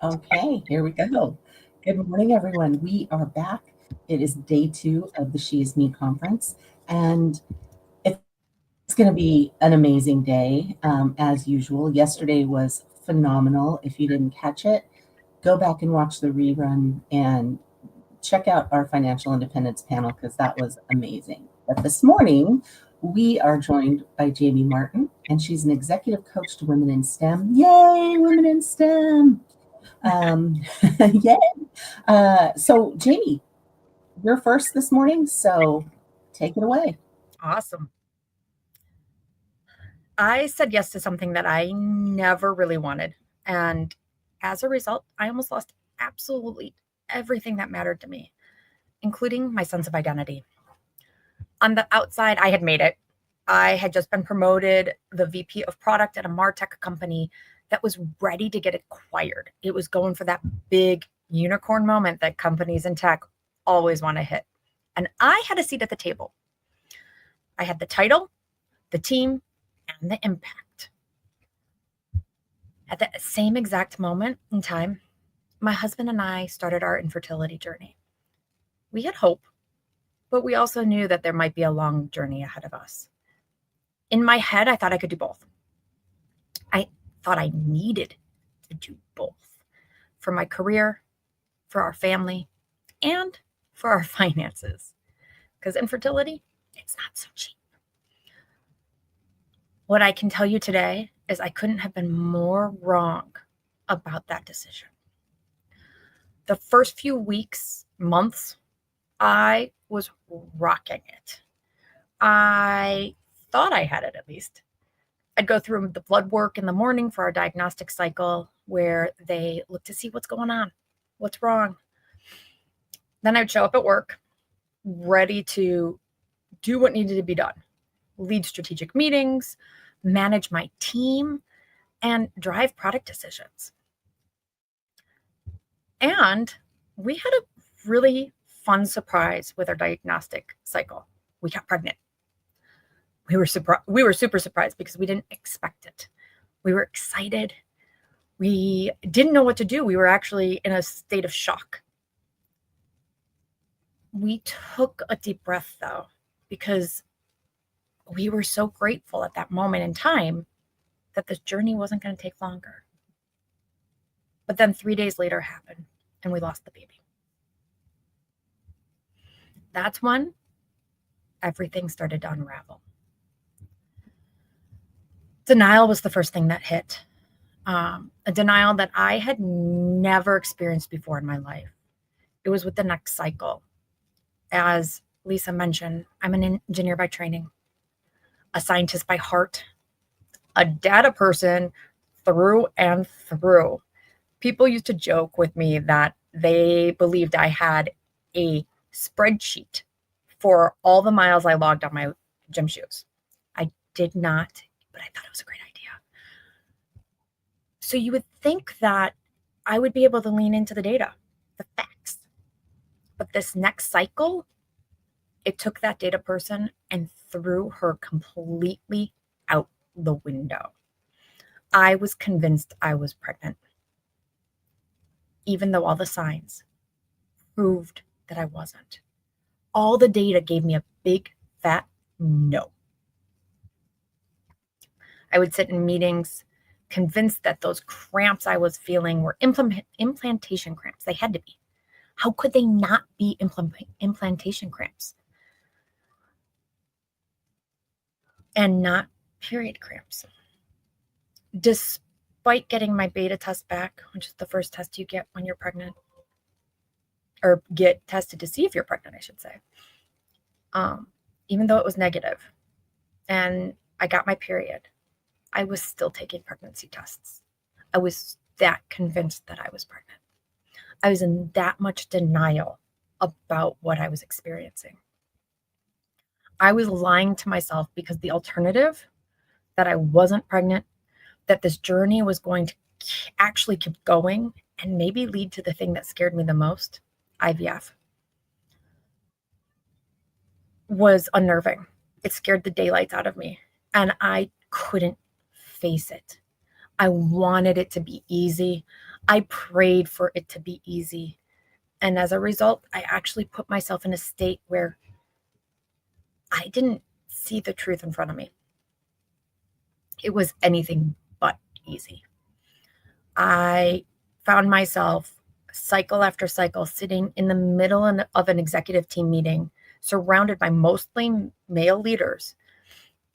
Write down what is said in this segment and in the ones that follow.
Okay, here we go. Good morning, everyone. We are back. It is day 2 of the She Is Me conference, and it's going to be an amazing day, as usual. Yesterday was phenomenal. If you didn't catch it, go back and watch the rerun and check out our financial independence panel because that was amazing. But this morning, we are joined by Jamie Martin, and she's an executive coach to women in STEM. Yay, women in STEM! Um, Yay. So, Jamie, you're first this morning, so take it away. Awesome. I said yes to something that I never really wanted. And as a result, I almost lost absolutely everything that mattered to me, including my sense of identity. On the outside, I had made it. I had just been promoted the VP of product at a MarTech company that was ready to get acquired. It was going for that big unicorn moment that companies in tech always want to hit. And I had a seat at the table. I had the title, the team, and the impact. At the same exact moment in time, my husband and I started our infertility journey. We had hope, but we also knew that there might be a long journey ahead of us. In my head, I thought I could do both. I thought I needed to do both for my career, for our family, and for our finances. Because infertility, it's not so cheap. What I can tell you today is I couldn't have been more wrong about that decision. The first few weeks, months, I was rocking it. I thought I had it at least. I'd go through the blood work in the morning for our diagnostic cycle where they look to see what's going on, what's wrong. Then I'd show up at work ready to do what needed to be done, lead strategic meetings, manage my team, and drive product decisions. And we had a really fun surprise with our diagnostic cycle. We got pregnant. We were super surprised because we didn't expect it. We were excited. We didn't know what to do. We were actually in a state of shock. We took a deep breath though, because we were so grateful at that moment in time that this journey wasn't going to take longer. But then 3 days later happened and we lost the baby. That's when everything started to unravel. Denial was the first thing that hit. A denial that I had never experienced before in my life. It was with the next cycle. As Lisa mentioned, I'm an engineer by training, a scientist by heart, a data person through and through. People used to joke with me that they believed I had a spreadsheet for all the miles I logged on my gym shoes. I did not, but I thought it was a great idea. So you would think that I would be able to lean into the data, the facts. But this next cycle, it took that data person and threw her completely out the window. I was convinced I was pregnant, even though all the signs proved that I wasn't. All the data gave me a big fat no. I would sit in meetings convinced that those cramps I was feeling were implantation cramps. They had to be. How could they not be implantation cramps? And not period cramps. Despite getting my beta test back, which is the first test you get when you're pregnant, or get tested to see if you're pregnant, I should say. Even though it was negative and I got my period, I was still taking pregnancy tests. I was that convinced that I was pregnant. I was in that much denial about what I was experiencing. I was lying to myself because the alternative, that I wasn't pregnant, that this journey was going to actually keep going and maybe lead to the thing that scared me the most, IVF, was unnerving. It scared the daylights out of me and I couldn't face it. I wanted it to be easy. I prayed for it to be easy. And as a result, I actually put myself in a state where I didn't see the truth in front of me. It was anything but easy. I found myself cycle after cycle sitting in the middle of an executive team meeting, surrounded by mostly male leaders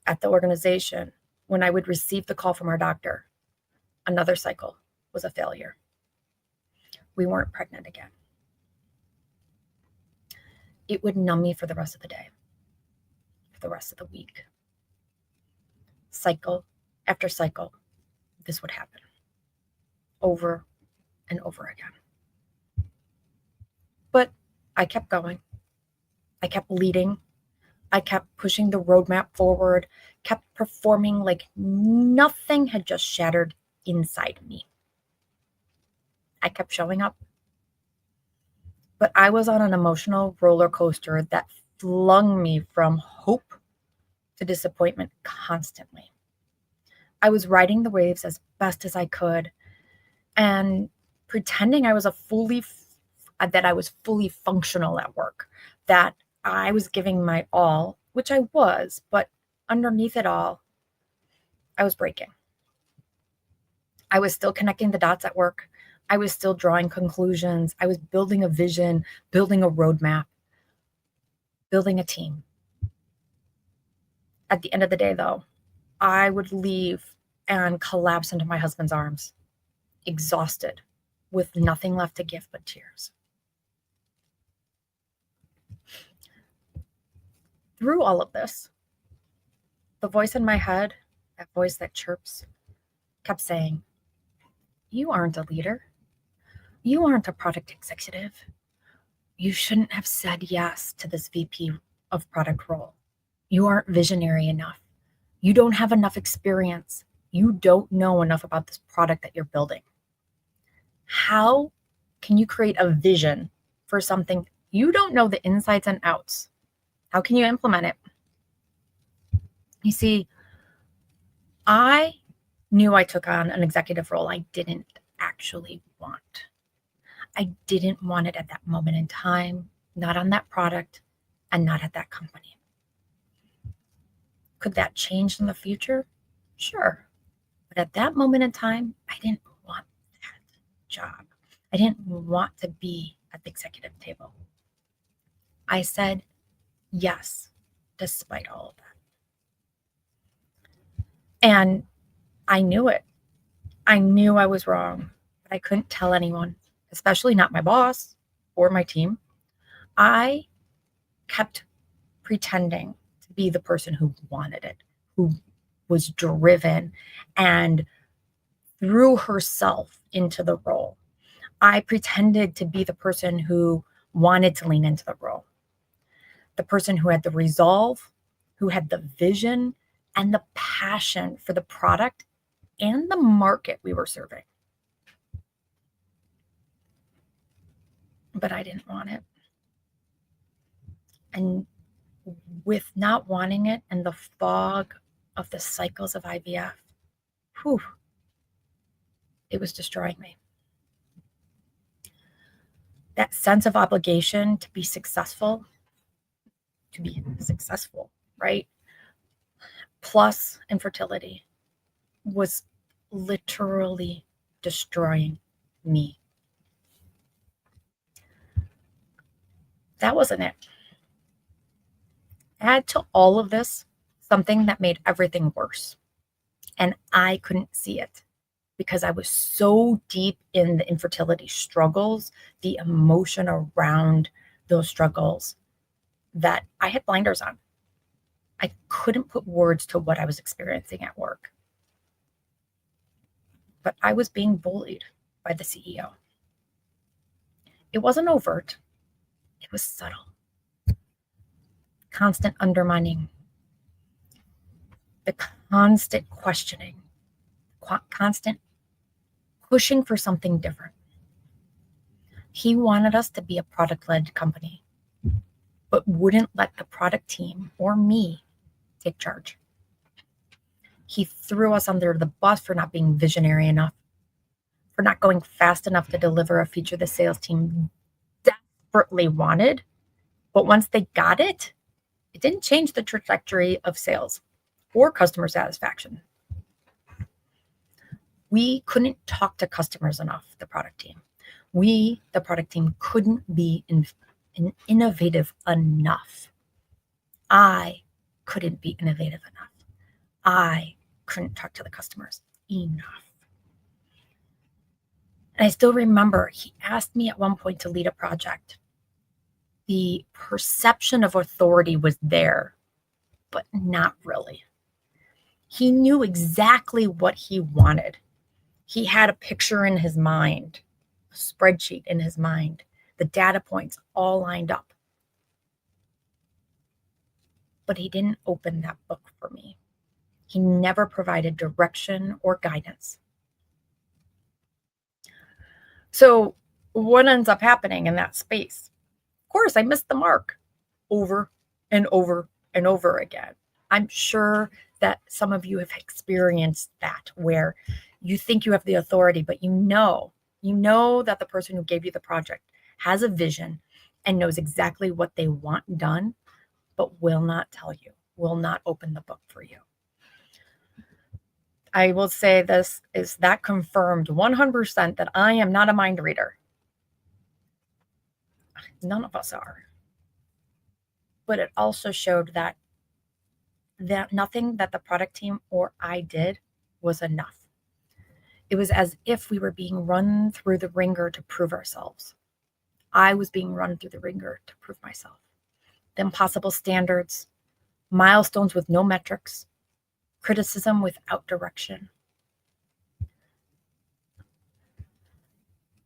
at the organization, when I would receive the call from our doctor. Another cycle was a failure. We weren't pregnant again. It would numb me for the rest of the day, for the rest of the week. Cycle after cycle, this would happen over and over again. But I kept going. I kept leading. I kept pushing the roadmap forward, kept performing like nothing had just shattered inside me. I kept showing up. But I was on an emotional roller coaster that flung me from hope to disappointment constantly. I was riding the waves as best as I could and pretending I was that I was fully functional at work, that I was giving my all, which I was, but underneath it all, I was breaking. I was still connecting the dots at work. I was still drawing conclusions. I was building a vision, building a roadmap, building a team. At the end of the day, though, I would leave and collapse into my husband's arms, exhausted, with nothing left to give but tears. Through all of this, the voice in my head, that voice that chirps, kept saying, "You aren't a leader. You aren't a product executive. You shouldn't have said yes to this VP of product role. You aren't visionary enough. You don't have enough experience. You don't know enough about this product that you're building. How can you create a vision for something you don't know the insides and outs? How can you implement it?" You see, I knew I took on an executive role I didn't actually want. I didn't want it at that moment in time, not on that product, and not at that company. Could that change in the future? Sure. But at that moment in time, I didn't want that job. I didn't want to be at the executive table. I said yes, despite all of that. And I knew it. I knew I was wrong, but I couldn't tell anyone, especially not my boss or my team. I kept pretending to be the person who wanted it, who was driven and threw herself into the role. I pretended to be the person who wanted to lean into the role, the person who had the resolve, who had the vision and the passion for the product and the market we were serving. But I didn't want it. And with not wanting it and the fog of the cycles of IVF, it was destroying me. That sense of obligation to be successful, right? Plus infertility was literally destroying me. That wasn't it. Add to all of this something that made everything worse. And I couldn't see it because I was so deep in the infertility struggles, the emotion around those struggles, that I had blinders on. I couldn't put words to what I was experiencing at work. But I was being bullied by the CEO. It wasn't overt, it was subtle. Constant undermining, the constant questioning, constant pushing for something different. He wanted us to be a product-led company, but wouldn't let the product team or me take charge. He threw us under the bus for not being visionary enough, for not going fast enough to deliver a feature the sales team desperately wanted. But once they got it, it didn't change the trajectory of sales or customer satisfaction. We couldn't talk to customers enough, the product team. We, the product team, couldn't be innovative enough. I couldn't be innovative enough. I couldn't talk to the customers enough. And I still remember he asked me at one point to lead a project. The perception of authority was there, but not really. He knew exactly what he wanted. He had a picture in his mind, a spreadsheet in his mind, the data points all lined up. But he didn't open that book for me. He never provided direction or guidance. So what ends up happening in that space? Of course, I missed the mark over and over and over again. I'm sure that some of you have experienced that, where you think you have the authority, but you know that the person who gave you the project has a vision and knows exactly what they want done, but will not tell you, will not open the book for you. I will say this is that confirmed 100% that I am not a mind reader. None of us are. But it also showed that nothing that the product team or I did was enough. It was as if we were being run through the ringer to prove ourselves. I was being run through the ringer to prove myself. The impossible standards, milestones with no metrics, criticism without direction.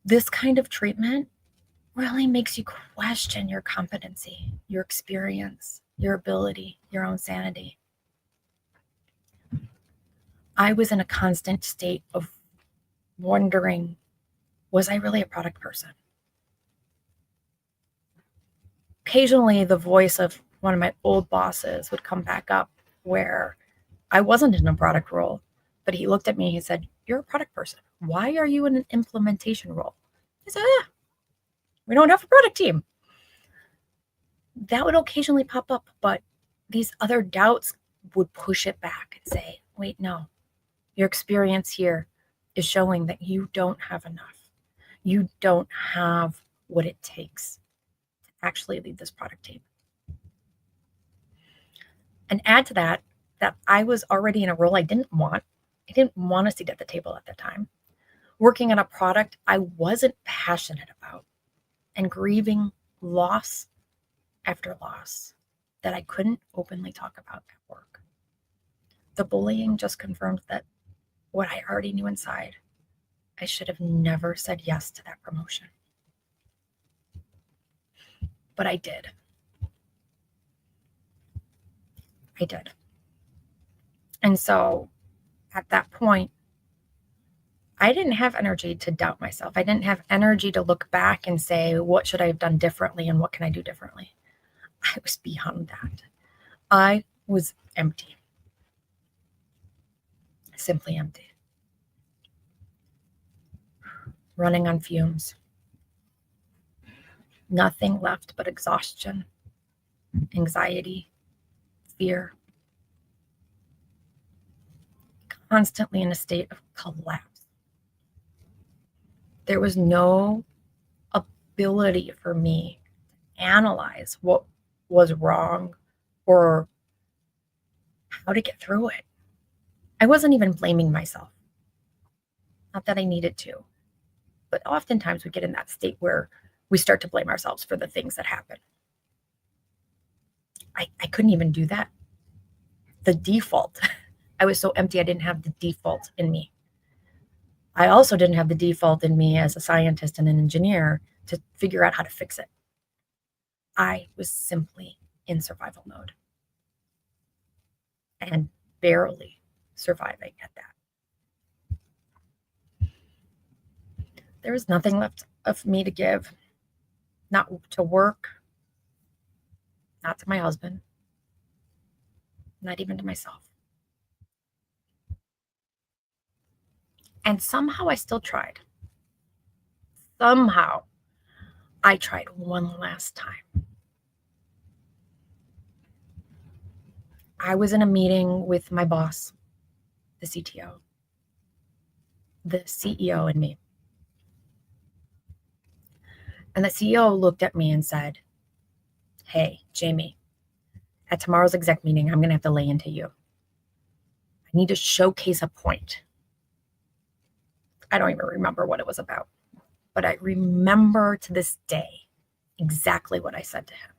This kind of treatment really makes you question your competency, your experience, your ability, your own sanity. I was in a constant state of wondering, was I really a product person? Occasionally, the voice of one of my old bosses would come back up where I wasn't in a product role, but he looked at me, he said, "You're a product person. Why are you in an implementation role?" I said, "We don't have a product team." That would occasionally pop up, but these other doubts would push it back and say, wait, no, your experience here is showing that you don't have enough. You don't have what it takes to actually lead this product team. And add to that I was already in a role I didn't want. I didn't want a seat at the table at the time. Working on a product I wasn't passionate about and grieving loss after loss that I couldn't openly talk about at work. The bullying just confirmed that what I already knew inside, I should have never said yes to that promotion. But I did. I did. And so at that point, I didn't have energy to doubt myself. I didn't have energy to look back and say, what should I have done differently and what can I do differently? I was beyond that. I was empty. Simply empty. Running on fumes. Nothing left but exhaustion, anxiety, fear. Constantly in a state of collapse. There was no ability for me to analyze what was wrong or how to get through it. I wasn't even blaming myself. Not that I needed to, but oftentimes we get in that state where we start to blame ourselves for the things that happen. I couldn't even do that. The default, I was so empty, I didn't have the default in me. I also didn't have the default in me as a scientist and an engineer to figure out how to fix it. I was simply in survival mode and barely surviving at that. There was nothing left of me to give, not to work, not to my husband, not even to myself. And somehow I still tried. somehow I tried one last time. I was in a meeting with my boss, the CTO, the CEO, and me. And the CEO looked at me and said, "Hey, Jamie, at tomorrow's exec meeting, I'm going to have to lay into you. I need to showcase a point." I don't even remember what it was about, but I remember to this day exactly what I said to him.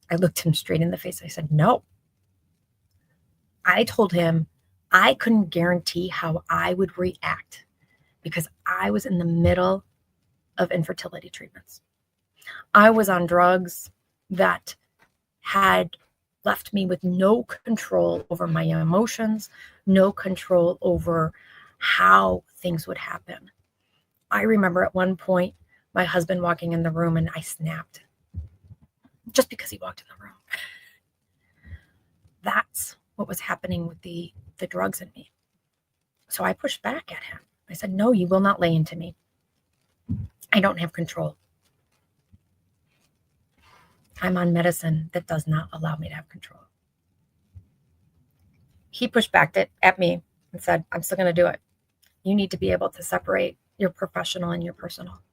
I looked him straight in the face. I said, "No." I told him I couldn't guarantee how I would react because I was in the middle of infertility treatments. I was on drugs that had left me with no control over my emotions, no control over how things would happen. I remember at one point my husband walking in the room and I snapped just because he walked in the room. That's what was happening with the drugs in me. So I pushed back at him. I said, "No, you will not lay into me. I don't have control. I'm on medicine that does not allow me to have control." He pushed back at me and said, "I'm still going to do it. You need to be able to separate your professional and your personal."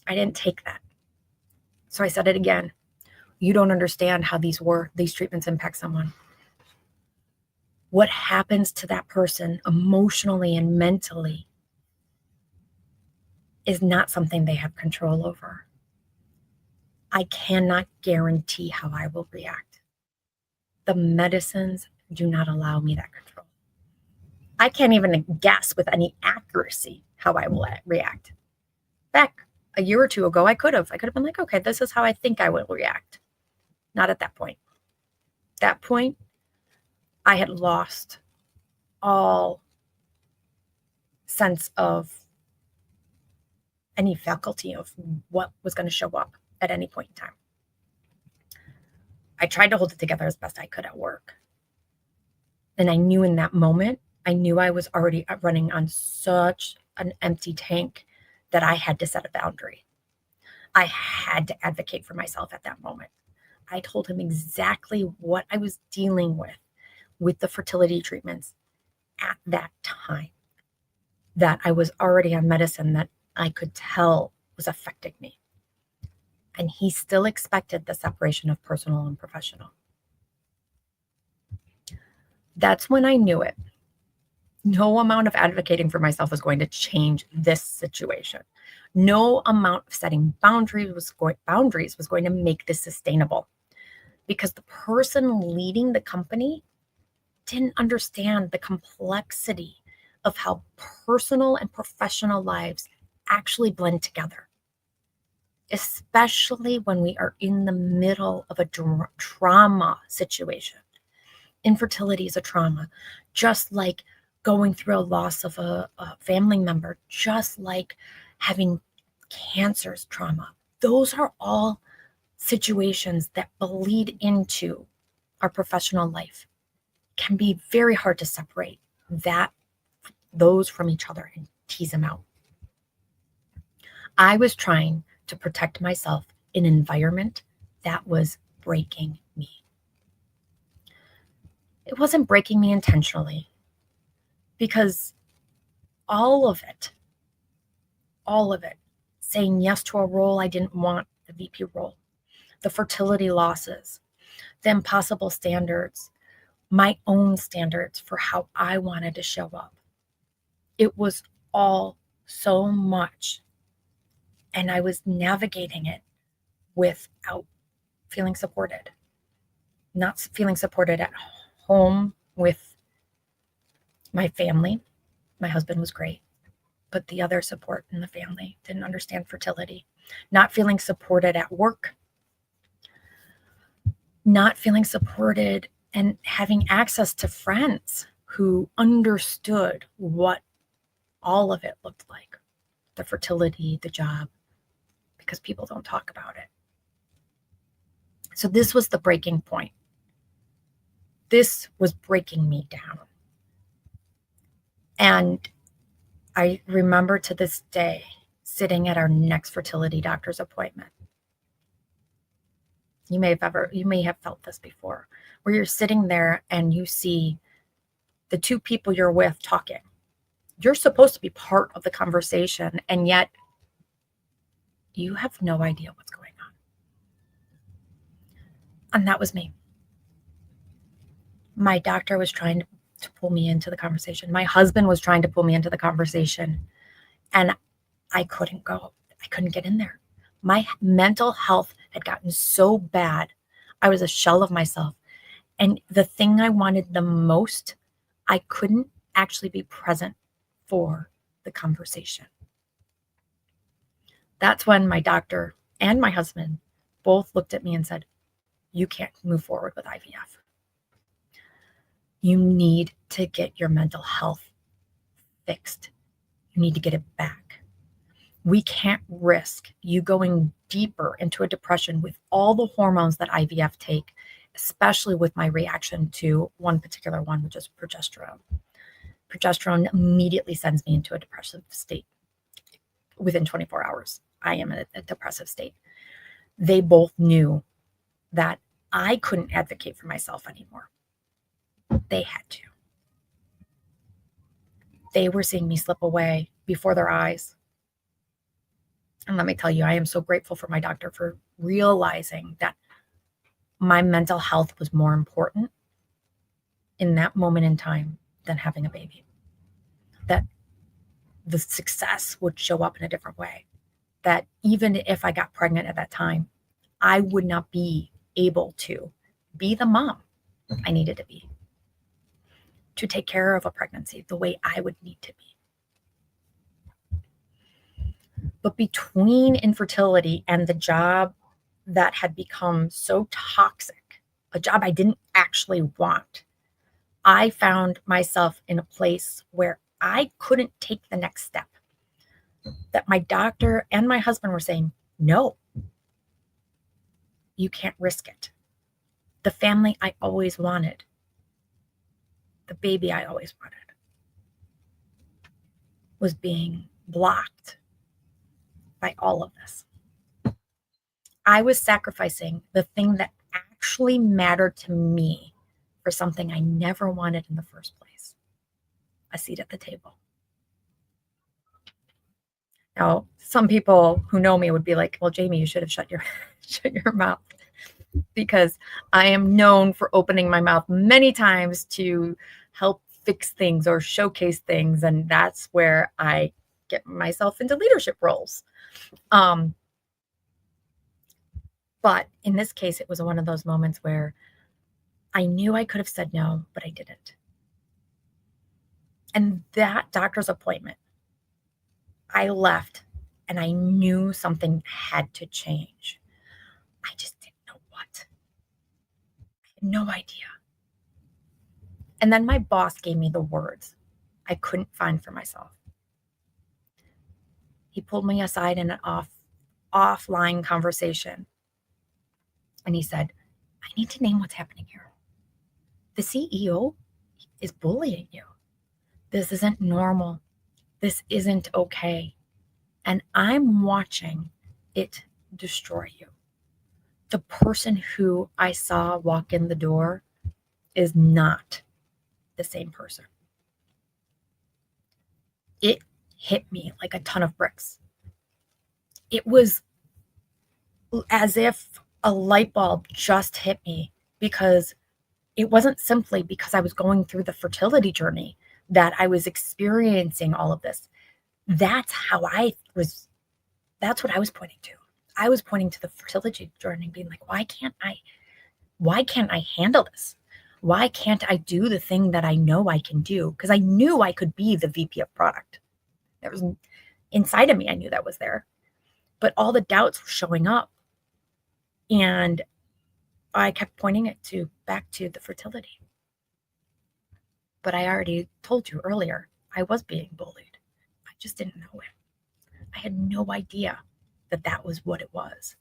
I didn't take that. So I said it again. "You don't understand how these treatments impact someone. What happens to that person emotionally and mentally is not something they have control over. I cannot guarantee how I will react. The medicines do not allow me that control. I can't even guess with any accuracy how I will react. Back a year or two ago, I could have been like, okay, this is how I think I will react." Not at that point. That point, I had lost all sense of any faculty of what was going to show up at any point in time. I tried to hold it together as best I could at work. And I knew in that moment, I knew I was already running on such an empty tank that I had to set a boundary. I had to advocate for myself at that moment. I told him exactly what I was dealing with the fertility treatments at that time, that I was already on medicine that I could tell was affecting me. And he still expected the separation of personal and professional. That's when I knew it. No amount of advocating for myself was going to change this situation. No amount of setting boundaries was going to make this sustainable, because the person leading the company didn't understand the complexity of how personal and professional lives actually blend together, especially when we are in the middle of a trauma situation. Infertility is a trauma, just like going through a loss of a family member, just like having cancer's trauma. Those are all situations that bleed into our professional life. Can be very hard to separate those from each other and tease them out. I was trying to protect myself in an environment that was breaking me. It wasn't breaking me intentionally, because all of it, saying yes to a role I didn't want, the VP role, the fertility losses, the impossible standards, my own standards for how I wanted to show up. It was all so much. And I was navigating it without feeling supported. Not feeling supported at home with my family. My husband was great, but the other support in the family didn't understand fertility. Not feeling supported at work. Not feeling supported and having access to friends who understood what all of it looked like. The fertility, the job, because people don't talk about it. So this was the breaking point. This was breaking me down. And I remember to this day sitting at our next fertility doctor's appointment. You may have felt this before, where you're sitting there and you see the two people you're with talking. You're supposed to be part of the conversation, and yet you have no idea what's going on. And that was me. My doctor was trying to pull me into the conversation. My husband was trying to pull me into the conversation, and I couldn't go. I couldn't get in there. My mental health had gotten so bad. I was a shell of myself. And the thing I wanted the most, I couldn't actually be present for the conversation. That's when my doctor and my husband both looked at me and said, "You can't move forward with IVF. You need to get your mental health fixed. You need to get it back. We can't risk you going deeper into a depression with all the hormones that IVF take, especially with my reaction to one particular one, which is progesterone. Progesterone immediately sends me into a depressive state. Within 24 hours, I am in a depressive state." They both knew that I couldn't advocate for myself anymore. They had to. They were seeing me slip away before their eyes. And let me tell you, I am so grateful for my doctor for realizing that my mental health was more important in that moment in time than having a baby. That the success would show up in a different way. That even if I got pregnant at that time, I would not be able to be the mom I needed to be, to take care of a pregnancy the way I would need to be. But between infertility and the job that had become so toxic, a job I didn't actually want, I found myself in a place where I couldn't take the next step. That my doctor and my husband were saying, "No, you can't risk it. The family I always wanted, the baby I always wanted, was being blocked by all of this." I was sacrificing the thing that actually mattered to me for something I never wanted in the first place, a seat at the table. Now, some people who know me would be like, "Well, Jamie, you should have shut your mouth," because I am known for opening my mouth many times to help fix things or showcase things, and that's where I get myself into leadership roles. But in this case, it was one of those moments where I knew I could have said no, but I didn't. And that doctor's appointment, I left and I knew something had to change. I just didn't know what. I had no idea. And then my boss gave me the words I couldn't find for myself. He pulled me aside in an offline conversation. And he said, "I need to name what's happening here. The CEO is bullying you. This isn't normal. This isn't okay. And I'm watching it destroy you. The person who I saw walk in the door is not the same person." It hit me like a ton of bricks. It was as if a light bulb just hit me, because it wasn't simply because I was going through the fertility journey that I was experiencing all of this. That's what I was pointing to. I was pointing to the fertility journey, being like, why can't I handle this? Why can't I do the thing that I know I can do? Because I knew I could be the VP of product. That was inside of me. I knew that was there. But all the doubts were showing up. And I kept pointing it back to the fertility. But I already told you earlier, I was being bullied. I just didn't know it. I had no idea that was what it was.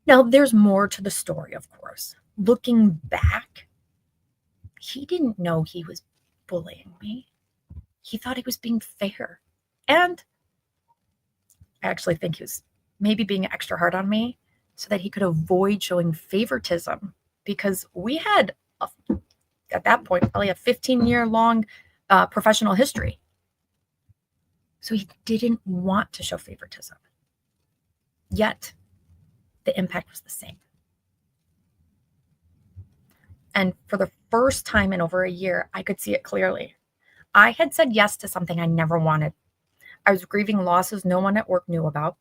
Now, there's more to the story, of course. Looking back, he didn't know he was bullying me. He thought he was being fair. And I actually think he was maybe being extra hard on me so that he could avoid showing favoritism, because we had, at that point, probably a 15-year-long professional history. So he didn't want to show favoritism. Yet, the impact was the same. And for the first time in over a year, I could see it clearly. I had said yes to something I never wanted. I was grieving losses no one at work knew about.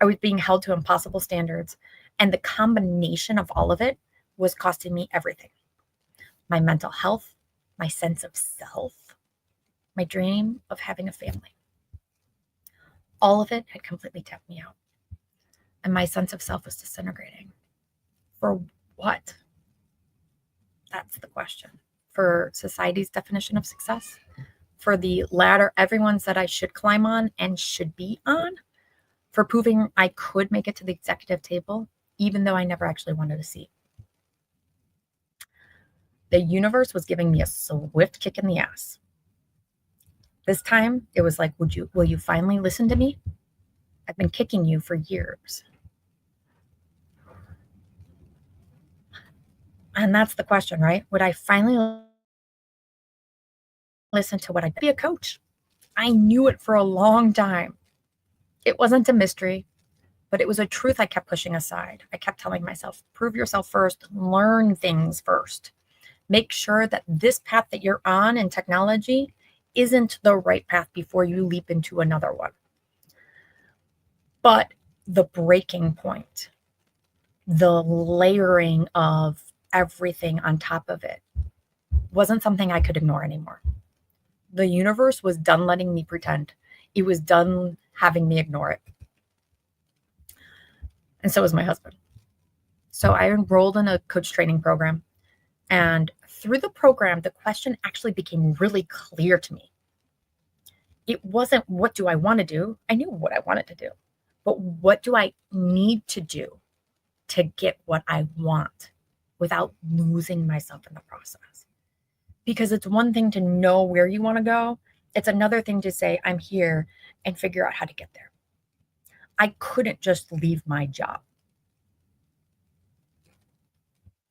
I was being held to impossible standards. And the combination of all of it was costing me everything. My mental health, my sense of self, my dream of having a family. All of it had completely tapped me out. And my sense of self was disintegrating. For what? That's the question. For society's definition of success? For the ladder everyone said I should climb on and should be on? For proving I could make it to the executive table, even though I never actually wanted a seat? The universe was giving me a swift kick in the ass. This time, it was like, will you finally listen to me? I've been kicking you for years. And that's the question, right? Would I finally listen to what I'd be a coach? I knew it for a long time. It wasn't a mystery, but it was a truth I kept pushing aside. I kept telling myself, prove yourself first, learn things first. Make sure that this path that you're on in technology isn't the right path before you leap into another one. But the breaking point, the layering of everything on top of it, wasn't something I could ignore anymore. The universe was done letting me pretend. It was done having me ignore it. And so was my husband. So I enrolled in a coach training program. And through the program, the question actually became really clear to me. It wasn't, what do I want to do? I knew what I wanted to do. But what do I need to do to get what I want without losing myself in the process? Because it's one thing to know where you want to go. It's another thing to say, I'm here, and figure out how to get there. I couldn't just leave my job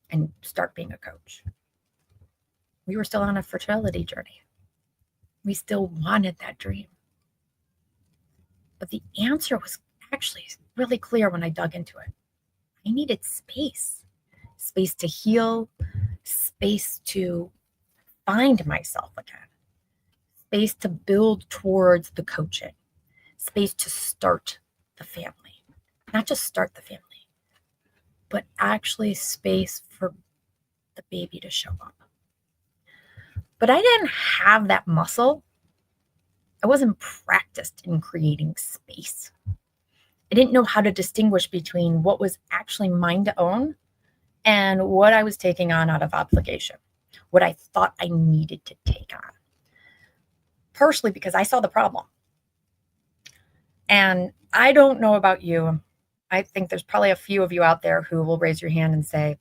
and start being a coach. We were still on a fertility journey. We still wanted that dream. But the answer was actually really clear when I dug into it. I needed space. Space to heal, space to find myself again, space to build towards the coaching, space to start the family. Not just start the family, but actually space for the baby to show up. But I didn't have that muscle. I wasn't practiced in creating space. I didn't know how to distinguish between what was actually mine to own and what I was taking on out of obligation, what I thought I needed to take on. Partially because I saw the problem. And I don't know about you. I think there's probably a few of you out there who will raise your hand and say,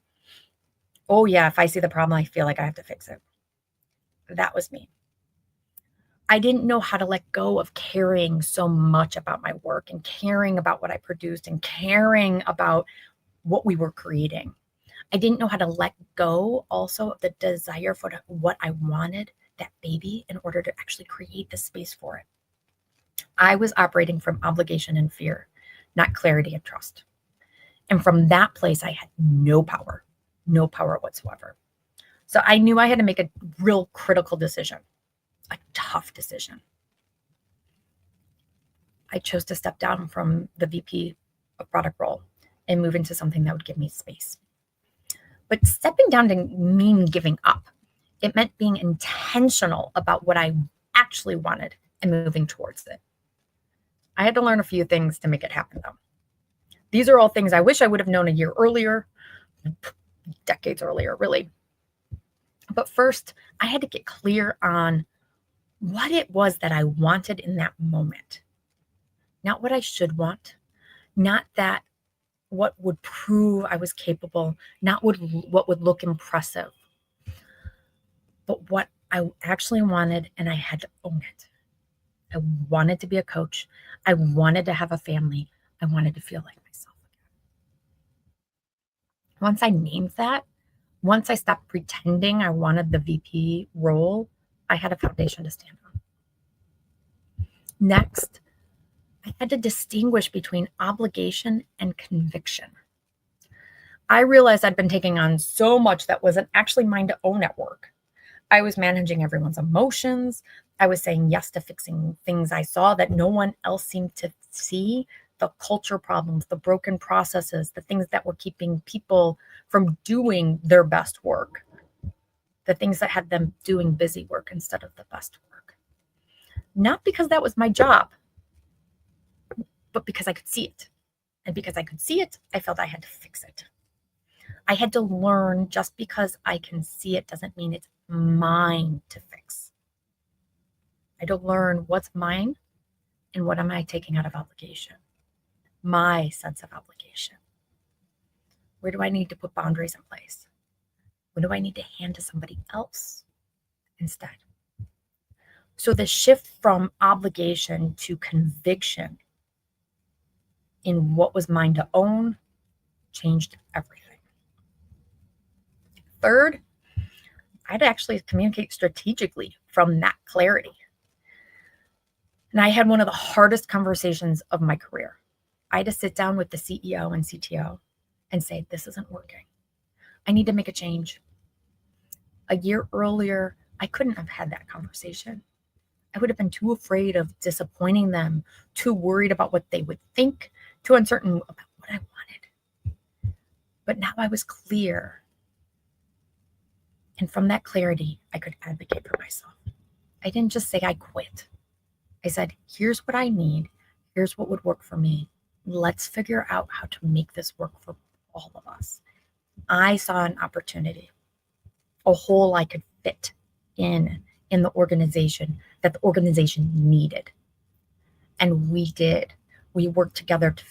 oh yeah, if I see the problem, I feel like I have to fix it. That was me. I didn't know how to let go of caring so much about my work and caring about what I produced and caring about what we were creating. I didn't know how to let go also of the desire for what I wanted, that baby, in order to actually create the space for it. I was operating from obligation and fear, not clarity and trust. And from that place, I had no power whatsoever. So I knew I had to make a real critical decision, a tough decision. I chose to step down from the VP of product role and move into something that would give me space. But stepping down didn't mean giving up. It meant being intentional about what I actually wanted and moving towards it. I had to learn a few things to make it happen, though. These are all things I wish I would have known a year earlier, decades earlier, really. But first, I had to get clear on what it was that I wanted in that moment. Not what I should want, not that what would prove I was capable, not what would look impressive, but what I actually wanted, and I had to own it. I wanted to be a coach. I wanted to have a family. I wanted to feel like myself again. Once I named that, once I stopped pretending I wanted the VP role, I had a foundation to stand on. Next, I had to distinguish between obligation and conviction. I realized I'd been taking on so much that wasn't actually mine to own at work. I was managing everyone's emotions. I was saying yes to fixing things I saw that no one else seemed to see, the culture problems, the broken processes, the things that were keeping people from doing their best work, the things that had them doing busy work instead of the best work. Not because that was my job, but because I could see it. And because I could see it, I felt I had to fix it. I had to learn just because I can see it doesn't mean it's mine to fix. I had to learn what's mine and what am I taking out of obligation. My sense of obligation. Where do I need to put boundaries in place? What do I need to hand to somebody else instead? So the shift from obligation to conviction in what was mine to own changed everything. Third, I'd actually communicate strategically from that clarity. And I had one of the hardest conversations of my career. I had to sit down with the CEO and CTO and say, this isn't working. I need to make a change. A year earlier, I couldn't have had that conversation. I would have been too afraid of disappointing them, too worried about what they would think, too uncertain about what I wanted. But now I was clear. And from that clarity, I could advocate for myself. I didn't just say I quit. I said, here's what I need. Here's what would work for me. Let's figure out how to make this work for all of us. I saw an opportunity, a hole I could fit in the organization that the organization needed. And we did. We worked together to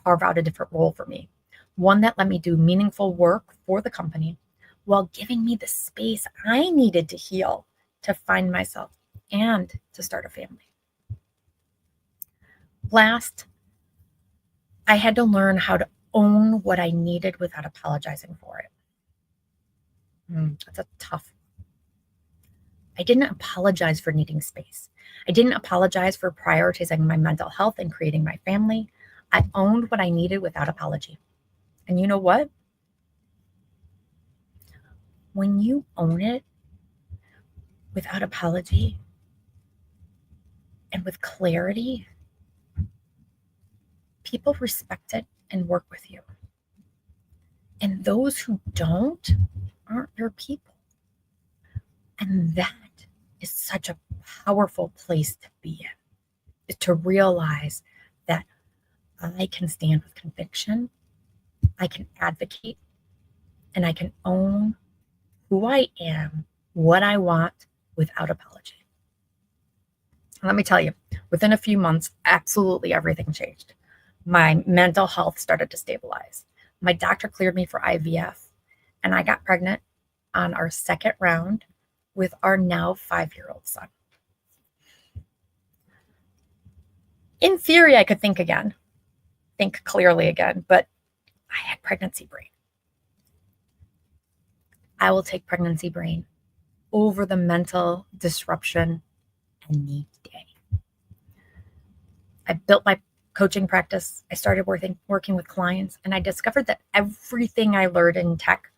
carve out a different role for me, one that let me do meaningful work for the company while giving me the space I needed to heal, to find myself, and to start a family. Last, I had to learn how to own what I needed without apologizing for it. That's a tough one. I didn't apologize for needing space. I didn't apologize for prioritizing my mental health and creating my family. I owned what I needed without apology. And you know what? When you own it without apology and with clarity, people respect it and work with you. And those who don't aren't your people. And that is such a powerful place to be in, is to realize that I can stand with conviction, I can advocate, and I can own who I am, what I want without apology. And let me tell you, within a few months, absolutely everything changed. My mental health started to stabilize. My doctor cleared me for IVF, and I got pregnant on our second round with our now 5-year-old son. In theory, I could think clearly again, but I had pregnancy brain. I will take pregnancy brain over the mental disruption any day. I built my coaching practice. I started working with clients, and I discovered that everything I learned in tech,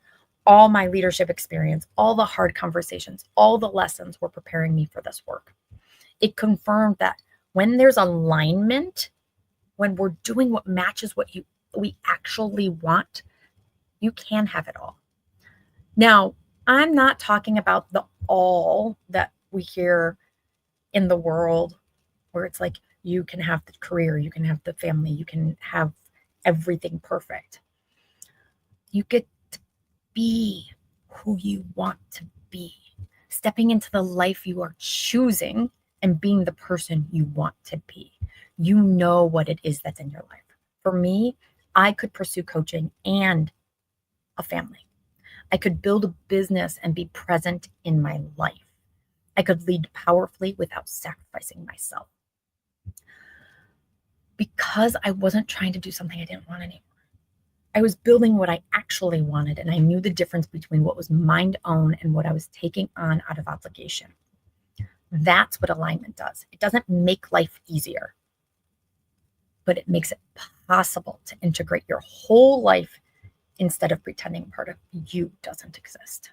all my leadership experience, all the hard conversations, all the lessons were preparing me for this work. It confirmed that when there's alignment, when we're doing what matches what we actually want, you can have it all. Now, I'm not talking about the all that we hear in the world where it's like you can have the career, you can have the family, you can have everything perfect. You get to be who you want to be, stepping into the life you are choosing and being the person you want to be. You know what it is that's in your life. For me, I could pursue coaching and a family. I could build a business and be present in my life. I could lead powerfully without sacrificing myself. Because I wasn't trying to do something I didn't want anymore. I was building what I actually wanted, and I knew the difference between what was mine to own and what I was taking on out of obligation. That's what alignment does. It doesn't make life easier, but it makes it possible to integrate your whole life instead of pretending part of you doesn't exist.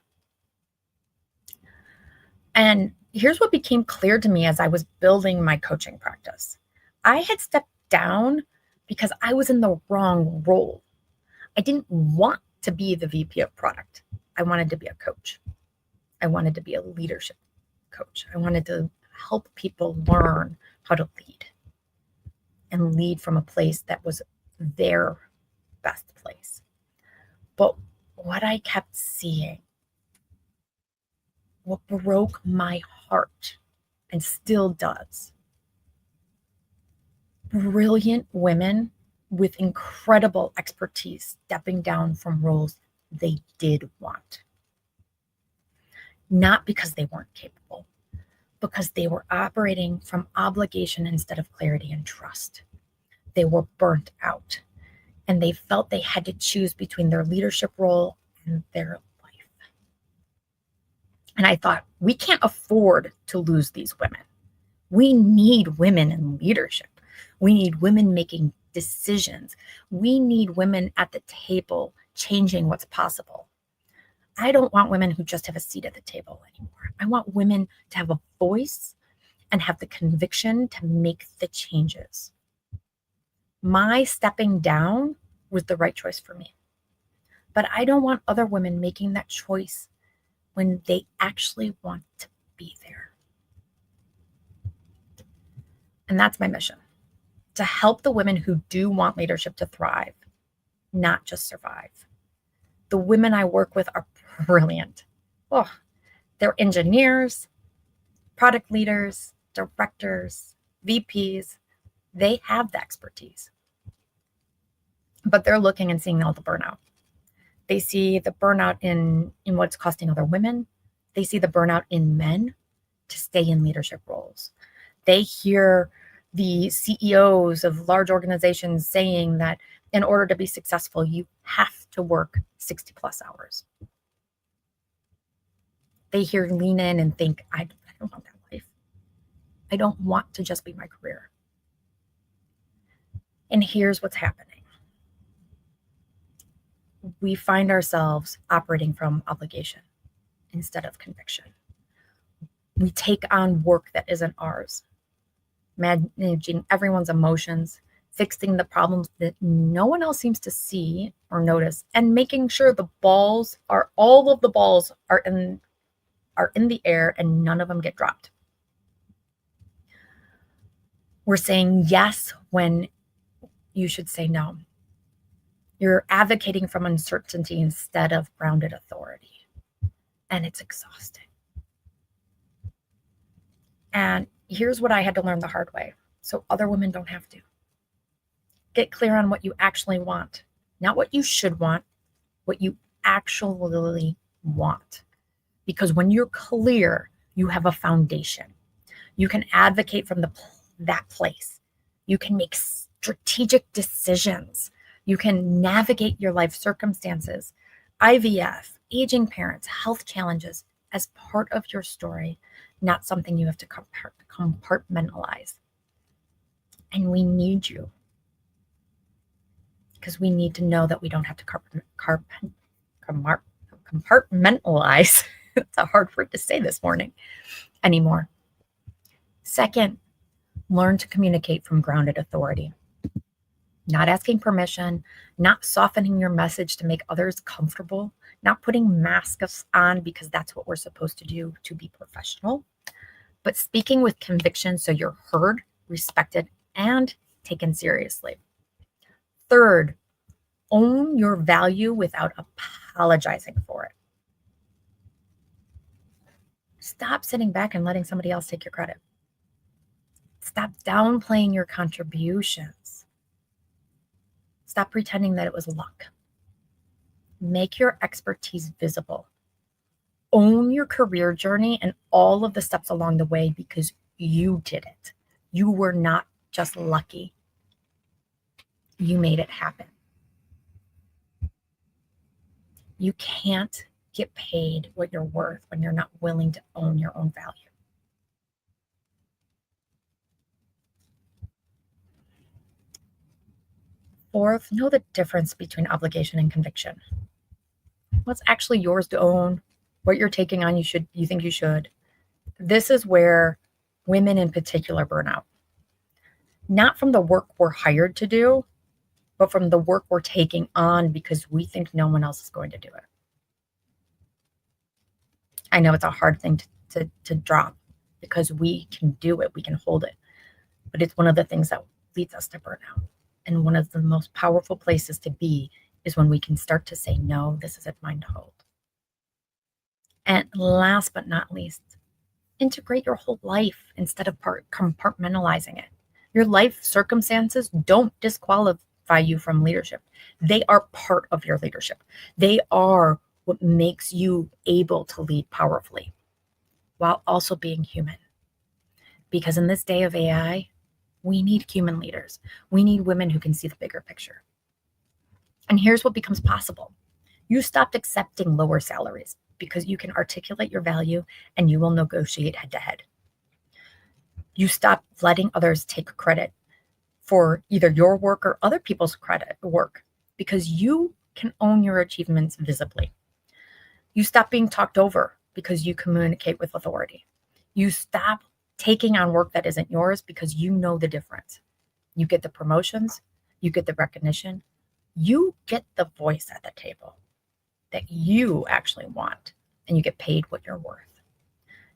And here's what became clear to me as I was building my coaching practice. I had stepped down because I was in the wrong role. I didn't want to be the VP of product. I wanted to be a coach. I wanted to be a leadership coach. I wanted to help people learn how to lead and lead from a place that was their best place. But what I kept seeing, what broke my heart and still does, brilliant women with incredible expertise stepping down from roles they did want. Not because they weren't capable, because they were operating from obligation instead of clarity and trust. They were burnt out, and they felt they had to choose between their leadership role and their life. And I thought, we can't afford to lose these women. We need women in leadership. We need women making decisions. We need women at the table changing what's possible. I don't want women who just have a seat at the table anymore. I want women to have a voice and have the conviction to make the changes. My stepping down was the right choice for me. But I don't want other women making that choice when they actually want to be there. And that's my mission, to help the women who do want leadership to thrive, not just survive. The women I work with are brilliant. Oh, they're engineers, product leaders, directors, VPs. They have the expertise. But they're looking and seeing all the burnout. They see the burnout in what's costing other women. They see the burnout in men to stay in leadership roles. They hear the CEOs of large organizations saying that in order to be successful, you have to work 60 plus hours. They hear lean in and think, I don't want that life. I don't want to just be my career. And here's what's happening. We find ourselves operating from obligation instead of conviction. We take on work that isn't ours, managing everyone's emotions, fixing the problems that no one else seems to see or notice, and making sure all of the balls are in the air and none of them get dropped. We're saying yes when you should say no. You're advocating from uncertainty instead of grounded authority. And it's exhausting. And here's what I had to learn the hard way, so other women don't have to. Get clear on what you actually want, not what you should want, what you actually want. Because when you're clear, you have a foundation. You can advocate from that place. You can make strategic decisions. You can navigate your life circumstances, IVF, aging parents, health challenges as part of your story, not something you have to compartmentalize. And we need you, because we need to know that we don't have to compartmentalize. It's a hard word to say this morning anymore. Second, learn to communicate from grounded authority. Not asking permission, not softening your message to make others comfortable, not putting masks on because that's what we're supposed to do to be professional, but speaking with conviction so you're heard, respected, and taken seriously. Third, own your value without apologizing for it. Stop sitting back and letting somebody else take your credit. Stop downplaying your contributions. Stop pretending that it was luck. Make your expertise visible. own your career journey and all of the steps along the way because you did it. You were not just lucky. You made it happen. You can't get paid what you're worth when you're not willing to own your own value. Fourth, know the difference between obligation and conviction. What's actually yours to own, what you're taking on you think you should. This is where women in particular burn out. Not from the work we're hired to do, but from the work we're taking on because we think no one else is going to do it. I know it's a hard thing to drop because we can do it, we can hold it, but it's one of the things that leads us to burnout. And one of the most powerful places to be is when we can start to say, no, this isn't mine to hold. And last but not least, integrate your whole life instead of compartmentalizing it. Your life circumstances don't disqualify you from leadership. They are part of your leadership. They are what makes you able to lead powerfully while also being human. Because in this day of AI, we need human leaders. We need women who can see the bigger picture. And here's what becomes possible. You stopped accepting lower salaries because you can articulate your value and you will negotiate head to head. You stop letting others take credit for either your work or other people's work because you can own your achievements visibly. You stop being talked over because you communicate with authority. You stop taking on work that isn't yours because you know the difference. You get the promotions, you get the recognition, you get the voice at the table that you actually want, and you get paid what you're worth.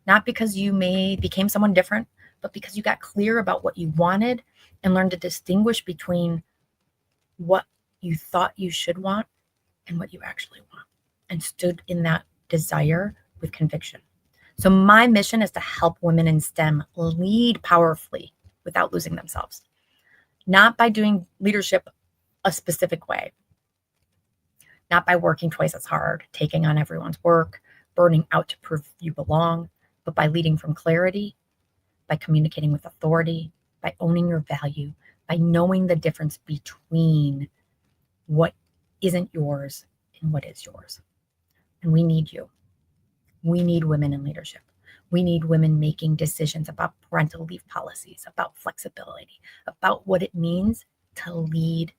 Not because you became someone different, but because you got clear about what you wanted and learned to distinguish between what you thought you should want and what you actually want, and stood in that desire with conviction. So my mission is to help women in STEM lead powerfully without losing themselves, not by doing leadership a specific way, not by working twice as hard, taking on everyone's work, burning out to prove you belong, but by leading from clarity, by communicating with authority, by owning your value, by knowing the difference between what isn't yours and what is yours. And we need you. We need women in leadership. We need women making decisions about parental leave policies, about flexibility, about what it means to lead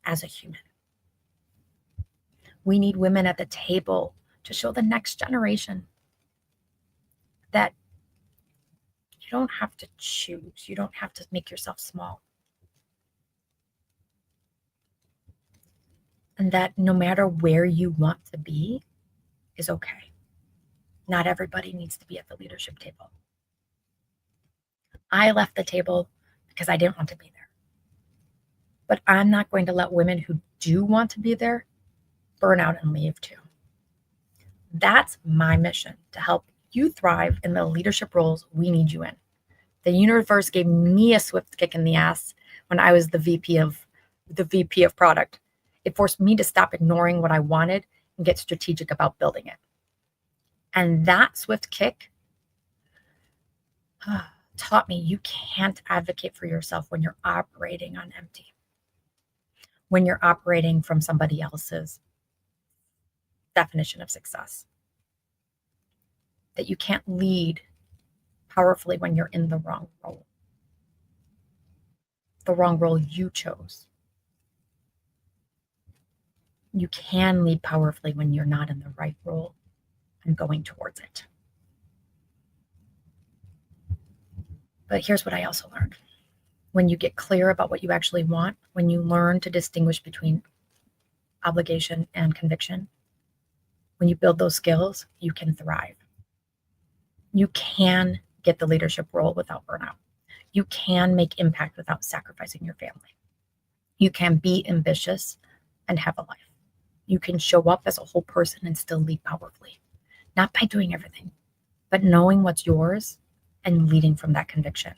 as a human. We need women at the table to show the next generation that you don't have to choose. You don't have to make yourself small. And that no matter where you want to be is okay. Not everybody needs to be at the leadership table. I left the table because I didn't want to be there. But I'm not going to let women who do want to be there burn out and leave too. That's my mission, to help you thrive in the leadership roles we need you in. The universe gave me a swift kick in the ass when I was the VP of product. It forced me to stop ignoring what I wanted and get strategic about building it. And that swift kick taught me you can't advocate for yourself when you're operating on empty, when you're operating from somebody else's definition of success. That you can't lead powerfully when you're in the wrong role you chose. You can lead powerfully when you're not in the right role and going towards it. But here's what I also learned. When you get clear about what you actually want, when you learn to distinguish between obligation and conviction, when you build those skills, you can thrive. You can get the leadership role without burnout. You can make impact without sacrificing your family. You can be ambitious and have a life. You can show up as a whole person and still lead powerfully. Not by doing everything, but knowing what's yours and leading from that conviction.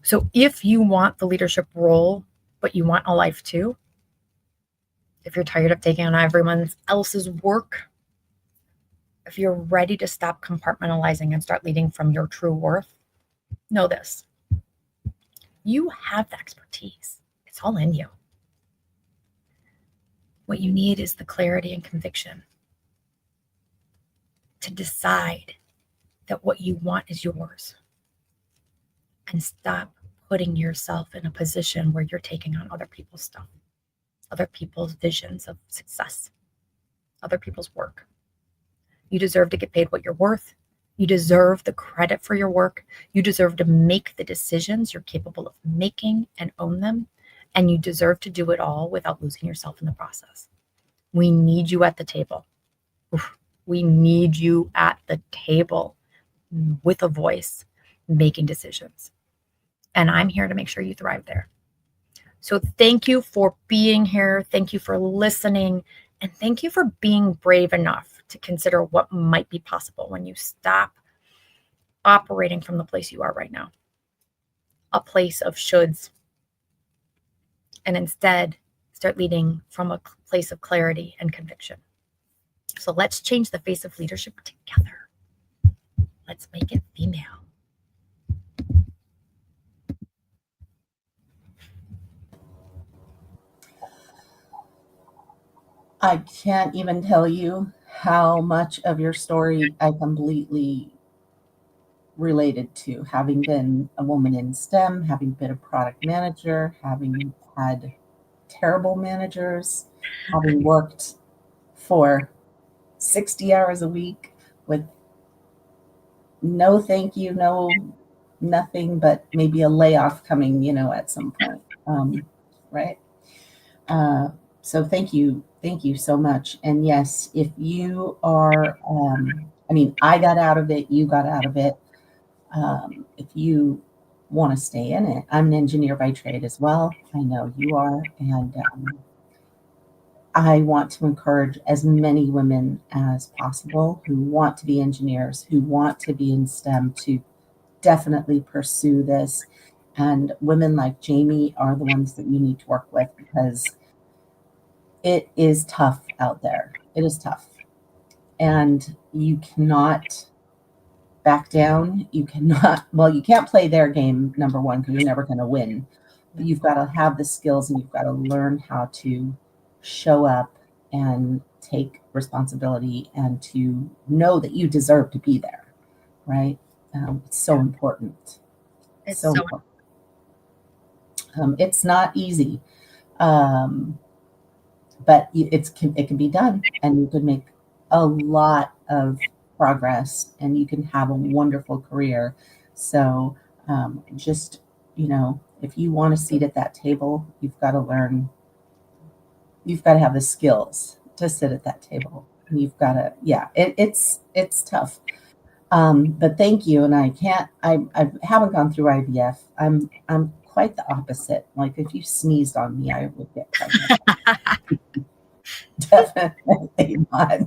So if you want the leadership role, but you want a life too, if you're tired of taking on everyone else's work, if you're ready to stop compartmentalizing and start leading from your true worth, know this. You have the expertise. It's all in you. What you need is the clarity and conviction to decide that what you want is yours, and stop putting yourself in a position where you're taking on other people's stuff, other people's visions of success, other people's work. You deserve to get paid what you're worth. You deserve the credit for your work. You deserve to make the decisions you're capable of making and own them. And you deserve to do it all without losing yourself in the process. We need you at the table. Oof. We need you at the table with a voice, making decisions. And I'm here to make sure you thrive there. So thank you for being here. Thank you for listening. And thank you for being brave enough to consider what might be possible when you stop operating from the place you are right now, a place of shoulds, and instead start leading from a place of clarity and conviction. So let's change the face of leadership together. Let's make it female. I can't even tell you how much of your story I completely related to, having been a woman in STEM, having been a product manager, having had terrible managers, having worked for 60 hours a week with no thank you, no nothing but maybe a layoff coming, at some point. Right? So thank you so much. And yes, if you are, I got out of it, you got out of it. If you want to stay in it, I'm an engineer by trade as well. I know you are, and I want to encourage as many women as possible who want to be engineers, who want to be in STEM, to definitely pursue this. And women like Jamie are the ones that you need to work with, because it is tough out there. It is tough. And you cannot back down. You can't play their game, number one, because you're never going to win. But you've got to have the skills, and you've got to learn how to show up and take responsibility, and to know that you deserve to be there, right? It's so important. It's so important. It's not easy, but it can be done, and you can make a lot of progress, and you can have a wonderful career. So just, if you want a seat at that table, you've got to learn. You've got to have the skills to sit at that table. And you've got to, it's tough. But thank you. And I haven't gone through IVF. I'm quite the opposite. Like, if you sneezed on me, I would get pregnant. Definitely not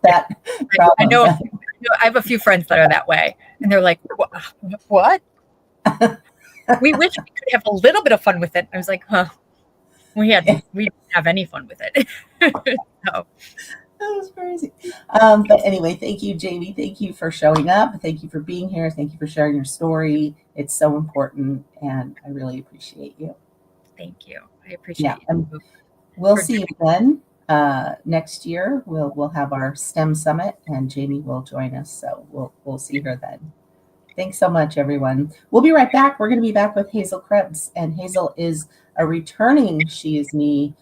that problem. I know I have a few friends that are that way, and they're like, what? We wish we could have a little bit of fun with it. I was like, we didn't have any fun with it. No. That was crazy. But anyway, thank you, Jamie. Thank you for showing up. Thank you for being here. Thank you for sharing your story. It's so important, and I really appreciate you. Thank you. I appreciate you. We'll see you again next year. We'll have our STEM summit, and Jamie will join us. So we'll see her then. Thanks so much, everyone. We'll be right back. We're going to be back with Hazel Krebs, and Hazel is a returning She Is Me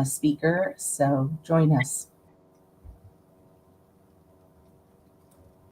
speaker. So join us.